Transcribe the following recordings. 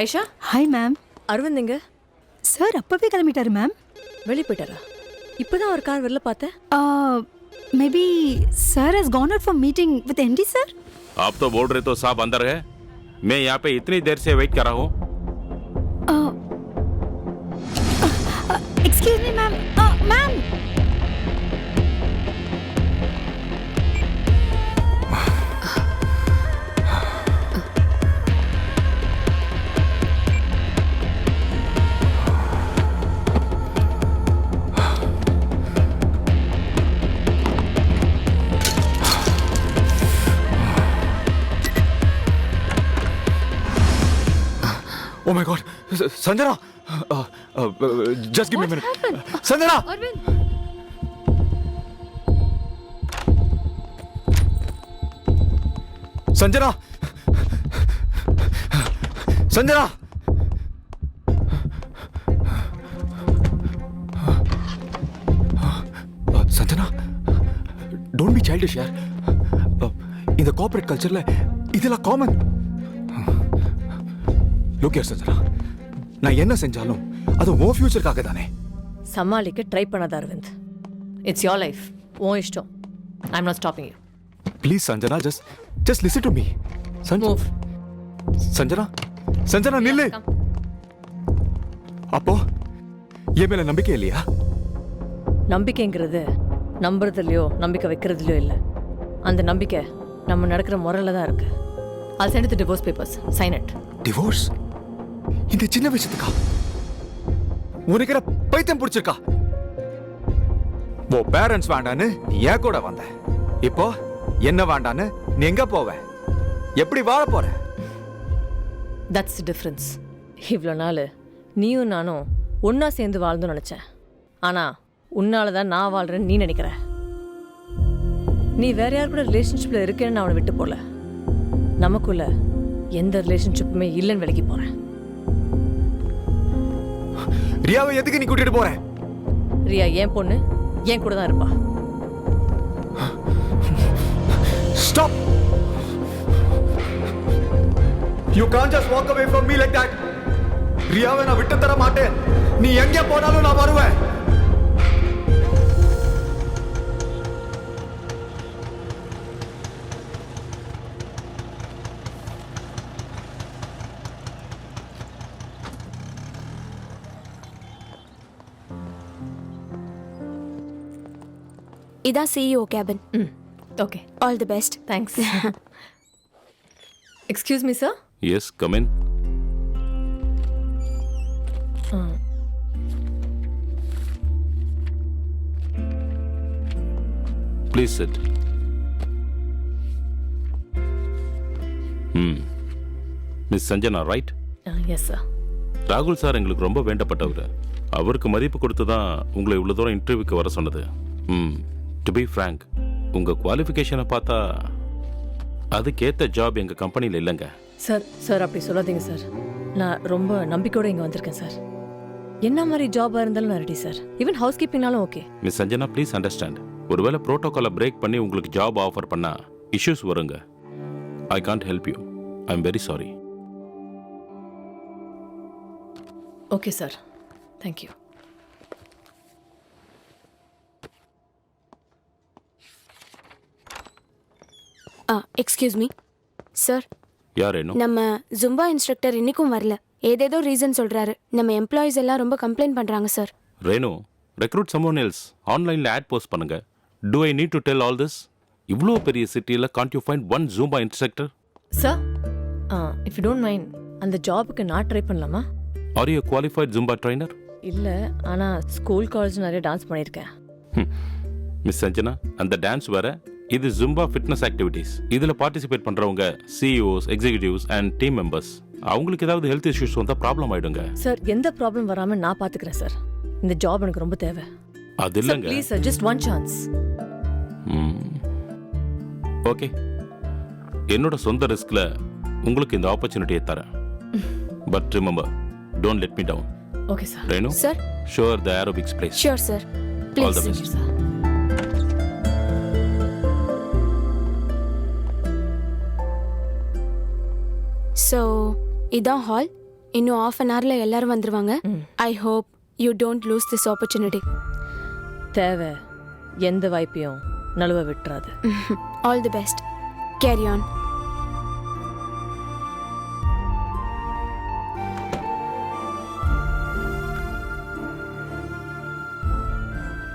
Aisha, hi ma'am. Aravind எங்க? Sir அப்பவே கிளம்பிட்டாரு மேம். வெளியே போயிட்டாரா? இப்பதான் ஒரு கார் வரல பார்த்தேன். Maybe sir has gone out for meeting with MD sir. आप तो बोल रहे तो साहब अंदर है. मैं यहाँ पे इतनी देर से वेट कर रहा हूँ. Excuse me ma'am. Ma'am Oh my God, Sanjana! Just give me a minute. Sanjana! Aravind, Sanjana! Sanjana! Sanjana, don't be childish, yaar. In the corporate culture, இதெல்லாம் காமன். லுக் ஹியர் சஞ்சனா, நான் என்ன செஞ்சாலும் அது உன் ஃபியூச்சருக்காக தானே. சமாளிக்க ட்ரை பண்ணாத அரவிந்த். இட்ஸ் யோர் லைஃப், உன் இஷ்டம். I am not stopping you. Please Sanjana, just listen to me. Move. Sanjana நில்லு. அப்போ என் மேல நம்பிக்கை இல்லையா? நம்பிக்கைங்கிறது நம்புறதுலையோ நம்பிக்கை வைக்கிறதுலையோ இல்லை. அந்த நம்பிக்கை நம்ம நடக்கிற முறையில் தான் இருக்கு. I'll send you the divorce papers. Sign it. Divorce? இந்த சின்ன விஷயத்துக்கா? உனக்கு என்ன பைத்தியம் பிடிச்சிருக்கா? ஓ பேரண்ட்ஸ் வேண்டான்னு நீ ஏன் கூட வந்த, இப்போ என்ன வேண்டான்னு நீ எங்க போவ? எப்படி வாழ போற? That's the difference. இவ்வளோ நாள் நீயும் நானும் ஒன்றா சேர்ந்து வாழ்ந்தோன்னு நினச்சேன். ஆனால் உன்னால தான் நான் வாழ்கிறேன்னு நீ நினைக்கிற. நீ வேற யார் கூட ரிலேஷன்ஷிப்பில் இருக்கேன்னு நான் அவனை விட்டு போகல. நமக்குள்ள எந்த ரிலேஷன்ஷிப்புமே இல்லைன்னு விலகி போகிறேன். ரியாவை எதுக்கு நீ கூட்டிட்டு போற? ரியா என் பொண்ணு, என் கூட தான் இருப்பா. Stop! You can't just walk away from me like that. ரியாவை நான் விட்டு தர மாட்டேன். நீ எங்க போனாலும் நான் வருவேன். இதான் CEO cabin. Okay, all the best. Thanks. Excuse me sir. Yes, come in. Please sit. Miss Sanjana, right? Yes sir. ராகுல் சார் எங்களுக்கு ரொம்ப வேண்டப்பட்டவர். அவருக்கு மதிப்பு கொடுத்து தான் உங்களை இவ்வளோ தூரம் இன்டர்வியூக்கு வர சொன்னது. டு பி ஃப்ராங்க், உங்கள் குவாலிஃபிகேஷனை பார்த்தா அதுக்கேற்ற ஜாப் எங்கள் கம்பெனியில் இல்லைங்க. சார் அப்படி சொல்லாதீங்க சார். நான் ரொம்ப நம்பிக்கையோடு இங்கே வந்திருக்கேன் சார். என்ன மாதிரி ஜாபாக இருந்தாலும் நான் ரெடி சார். ஈவன் ஹவுஸ் கீப்பிங்னாலும் okay. Miss Sanjana, please understand. ஒருவேளை ப்ரோட்டோகாலை பிரேக் பண்ணி உங்களுக்கு ஜாப் ஆஃபர் பண்ணால் இஷ்யூஸ் வருங்க. I can't help you. I am very sorry. Okay sir, thank you. Excuse me sir. யார் என்ன? நம்ம ஜும்பா இன்ஸ்ட்ரக்டர் இன்னைக்கும் வரல. ஏதேதோ ரீசன் சொல்றாரு. நம்ம எம்ப்ளாயிஸ் எல்லாம் ரொம்ப கம்ப்ளைண்ட் பண்றாங்க சார். Renu, recruit சம்மோன் else. ஆன்லைனில் ஆட் போஸ்ட் பண்ணுங்க. To I need to tell all this? இவ்வளோ பெரிய சிட்டியில் can't you find one Zumba instructor? Sir, if you don't mind, அந்த ஜாபுக்கு நான் ட்ரை பண்ணலாமா? Are you qualified Zumba trainer? இல்லை, ஆனால் ஸ்கூல் காலேஜ் நிறைய டான்ஸ் பண்ணியிருக்கேன். மிஸ் சஞ்சனா, அந்த டான்ஸ் வேற, இது ஜும்பா ஃபிட்னஸ் ஆக்டிவிட்டீஸ். இதில் பார்ட்டிசிபேட் பண்ணுறவங்க CEOs, executives and team members. அவங்களுக்கு ஏதாவது ஹெல்த் இஷ்யூஸ் வந்தால் ப்ராப்ளம் ஆகிடுங்க. சார், எந்த ப்ராப்ளம் வராமல் நான் பார்த்துக்கிறேன் சார். இந்த ஜாப் எனக்கு ரொம்ப தேவை. அது இல்லைங்க. Please sir, just one chance. Okay, என்னோட சொந்த ரிஸ்கில் உங்களுக்கு இந்த ஆப்பர்ச்சுனிட்டியை தரேன். But remember, don't let me down. Okay sir. Renu, sir. Show her the aerobics place. Sure sir. All the please best. Sir. So இதான் ஹால். இன்னும் half an hourல எல்லாரும் வந்துருவாங்க. I hope you don't lose this opportunity. தேவை எந்த வாய்ப்பையும் நழுவ விட்டுறாது. All the best. Carry on.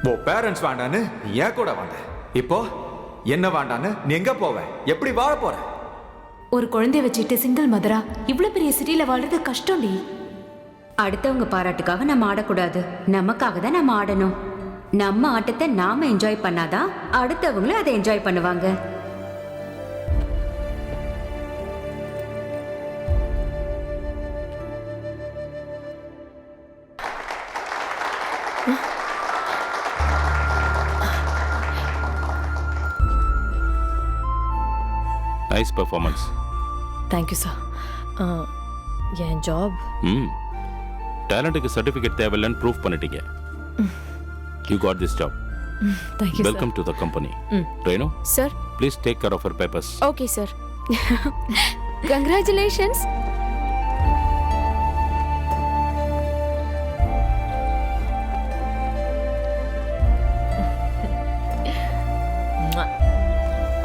Oh parents வேண்டான்னு நீ ஏன் கூட வந்த, இப்போ என்ன வேண்டான்னு நீ எங்க போவ, எப்படி வாழ போற? ஒரு குழந்தைய வச்சுட்டு சிங்கிள் மதரா இவ்வளவு பெரிய சிட்டில வாழ்றது கஷ்டம்டி. அடுத்தவங்க பாராட்டுக்காக நம்ம ஆடக்கூடாது, நமக்காக தான் நம்ம ஆடணும். நம்ம ஆட்டத்தை நாம என்ஜாய் பண்ணாதான் அடுத்தவங்களும் அதை என்ஜாய் பண்ணுவாங்க. Nice performance. Thank you sir. என் ஜாப் டேலண்ட்டுக்கு சர்டிஃபிகேட் தேவையில்லைன்னு ப்ரூஃப் பண்ணிட்டீங்க. You got this job. Thank you sir. Welcome to the company. Renu, sir. Please take care of her papers. Okay sir. Congratulations.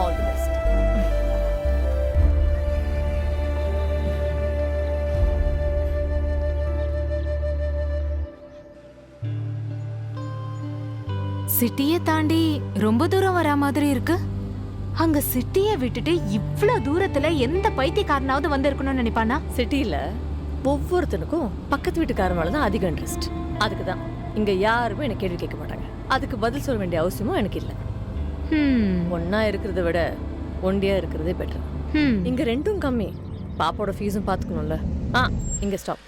All the best. சிட்டியை தாண்டி ரொம்ப தூரம் வரா மாதிரி இருக்கு. அங்க சிட்டியை விட்டுட்டு இவ்வளவு தூரத்துல எந்த பைத்தியக்காரனாவது வந்து இருக்கணும்னு நினைப்பானா? சிட்டியில் ஒவ்வொருத்தனுக்கும் பக்கத்து வீட்டுக்காரன் மேலே தான் அதிக இன்ட்ரெஸ்ட். அதுக்கு தான் இங்கே யாருமே எனக்கு கேள்வி கேட்க மாட்டாங்க. அதுக்கு பதில் சொல்ல வேண்டிய அவசியமும் எனக்கு இல்லை. ஒன்றா இருக்கிறத விட ஒண்டியாக இருக்கிறதே பெட்டர். இங்கே ரெண்டும் கம்மி. பாப்பாவோட ஃபீஸும் பார்த்துக்கணும்ல. இங்கே ஸ்டாப்.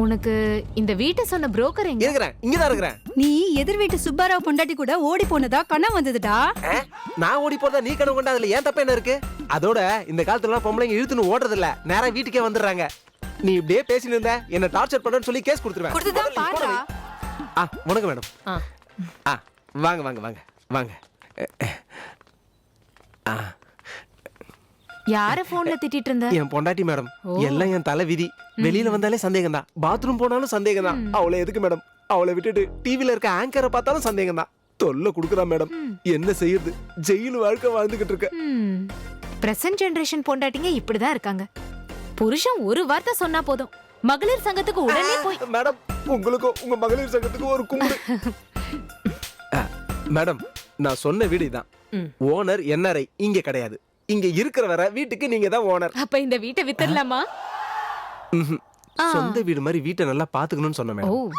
உனக்கு இந்த வீட்டை சொன்ன புரோக்கர் எங்க? இருக்கிறேன், இங்கதான் இருக்கிறேன். நீ எதிர் வீட்டு சுப்பாராவ் பொண்டாட்டி கூட ஓடி போனதா கண்ணா வந்ததுடா. நான் ஓடி போறதா நீ கனவு கொண்டா, அதுல ஏன் தப்பு என்ன இருக்கு? அதோட இந்த காலத்துல எல்லாம் பொம்பளைங்க இழுத்துன்னு ஓடுறது இல்ல, நேரா வீட்டுக்கே வந்துடுறாங்க. நீ இப்படியே பேசிட்டு இருந்த என்ன டார்ச்சர் பண்றேன்னு சொல்லி கேஸ் கொடுத்துருவேன். கொடுத்துதான் பாருடா. வணக்கம் மேடம். வாங்க வாங்க வாங்க வாங்க. யார போன்ல திட்டிட்டு இருந்த? என் பொண்டாட்டி மேடம். எல்லாம் என் தலை விதி. வெளியில வந்தாலே சந்தேகம் தான், பாத்ரூம் போனாலும் சந்தேகம் தான். அவளை எதுக்கு மேடம்? அவளை விட்டுட்டு டிவில இருக்க ஆங்கரை பார்த்தாலும் சந்தேகம் தான். தொல்லை கொடுக்குறா மேடம். என்ன செய்யறது? ஜெயில் வாழ்க்கை வாழ்ந்துகிட்டு இருக்க. பிரசன்ட் ஜெனரேஷன் பொண்டாட்டிங்க இப்படிதான் இருக்காங்க. புருஷன் ஒரு வார்த்தை சொன்னா போதும், மகளிர் சங்கத்துக்கு உடனே போய். மேடம், உங்களுக்கும் உங்க மகளிர் சங்கத்துக்கும் ஒரு கும்பிடு. மேடம், நான் சொன்ன வீடு இதான். ஓனர் என்ஆர்ஐ இங்க கிடையாது. இங்க இருக்கிற வர வீட்டுக்கு நீங்க தான் ஓனர். அப்ப இந்த வீட்டை வித்துடலாமா? சொந்த வீடு மாதிரி வீட்டை நல்லா பாத்துக்கணும்னு சொன்ன மேடம்.